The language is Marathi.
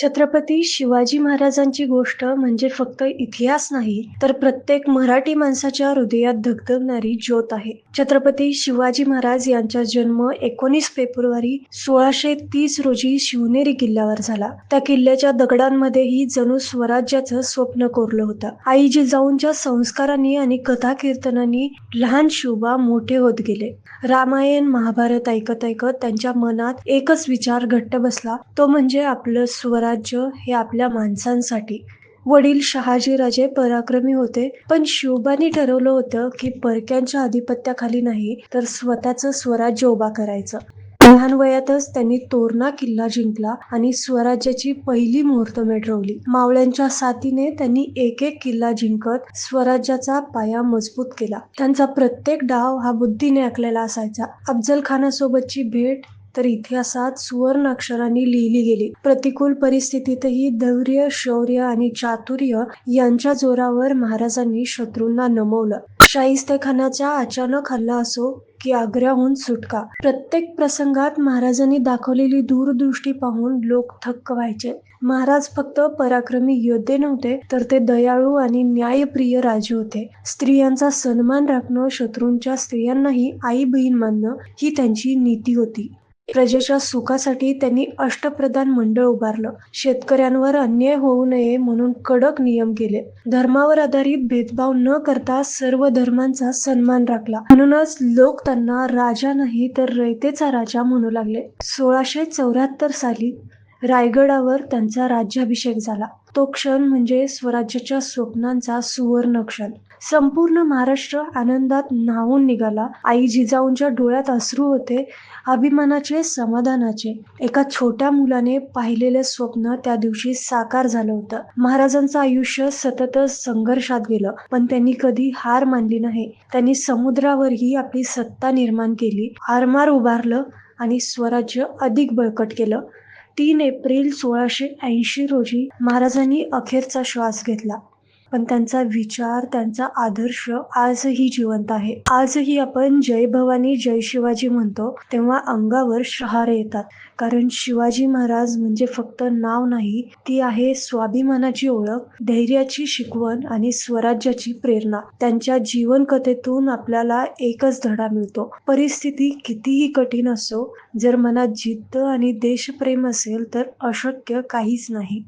छत्रपती शिवाजी महाराजांची गोष्ट म्हणजे फक्त इतिहास नाही, तर प्रत्येक मराठी माणसाच्या हृदयात धगधगणारी ज्योत आहे. छत्रपती शिवाजी महाराज यांचा जन्म 19 फेब्रुवारी 1630 रोजी शिवनेरी किल्ल्यावर झाला. त्या किल्ल्याच्या दगडांमध्येही जणू स्वराज्याचं स्वप्न कोरलं होतं. आई जिजाऊंच्या संस्कारांनी आणि कथा कीर्तनांनी लहान शिवबा मोठे होत गेले. रामायण महाभारत ऐकत ऐकत त्यांच्या मनात एकच विचार घट्ट बसला, तो म्हणजे आपलं स्वराज्य हे आपल्या माणसांसाठी. वडील शहाजीराजे पराक्रमी होते, पण शिवबांनी ठरवलं होतं की परक्यांच्या आधिपत्याखाली नाही, तर स्वतःचं स्वराज्य उभा करायचं. लहान वयातच त्यांनी तोरणा किल्ला जिंकला आणि स्वराज्याची पहिली मुहूर्तमेढ रोवली. मावळ्यांच्या साथीने त्यांनी एक एक किल्ला जिंकत स्वराज्याचा पाया मजबूत केला. त्यांचा प्रत्येक डाव हा बुद्धीने आखलेला असायचा. अफजल खानासोबतची भेट तर इतिहासात सुवर्ण अक्षरांनी लिहिली गेली. प्रतिकूल परिस्थितीतही धैर्य, शौर्य आणि चातुर्य यांच्या जोरावर महाराजांनी शत्रूंना नमवलं. शाहिस्तेखानाचा अचानक हल्ला असो की आग्र्याहून सुटका, प्रत्येक प्रसंगात महाराजांनी दाखवलेली दूरदृष्टी पाहून लोक थक्क व्हायचे. महाराज फक्त पराक्रमी योद्धे नव्हते, तर ते दयाळू आणि न्यायप्रिय राजे होते. स्त्रियांचा सन्मान राखणं, शत्रूंच्या स्त्रियांनाही आई बहीण मानणं ही त्यांची नीती होती. प्रजेच्या सुखासाठी त्यांनी अष्टप्रधान मंडळ उभारलं. शेतकऱ्यांवर अन्याय होऊ नये म्हणून कडक नियम केले. धर्मावर आधारित भेदभाव न करता सर्व धर्मांचा सन्मान राखला. म्हणूनच लोक त्यांना राजा नाही तर रयतेचा राजा म्हणू लागले. 1674 साली रायगडावर त्यांचा राज्याभिषेक झाला. तो क्षण म्हणजे स्वराज्याच्या स्वप्नांचा सुवर्ण क्षण. संपूर्ण महाराष्ट्र आनंदात न्हाऊन निघाला. आई जिजाऊंच्या डोळ्यात अश्रू होते, अभिमानाचे, समाधानाचे. एका छोट्या मुलाने पाहिलेले स्वप्न त्या दिवशी साकार झालं होतं. महाराजांचं आयुष्य सततच संघर्षात गेलं, पण त्यांनी कधी हार मानली नाही. त्यांनी समुद्रावरही आपली सत्ता निर्माण केली, आरमार उभारलं आणि स्वराज्य अधिक बळकट केलं. 3 एप्रिल 1680 रोजी महाराजांनी अखेरचा श्वास घेतला, पण त्यांचा विचार, त्यांचा आदर्श आजही जिवंत आहे. आजही आपण जय भवानी जय शिवाजी म्हणतो तेव्हा अंगावर शहारे येतात, कारण शिवाजी महाराज म्हणजे फक्त नाव नाही, ती आहे स्वाभिमानाची ओळख, धैर्याची शिकवण आणि स्वराज्याची प्रेरणा. त्यांच्या जीवन कथेतून आपल्याला एकच धडा मिळतो, परिस्थिती कितीही कठीण असो, जर मनात जिद्द आणि देशप्रेम असेल तर अशक्य काहीच नाही.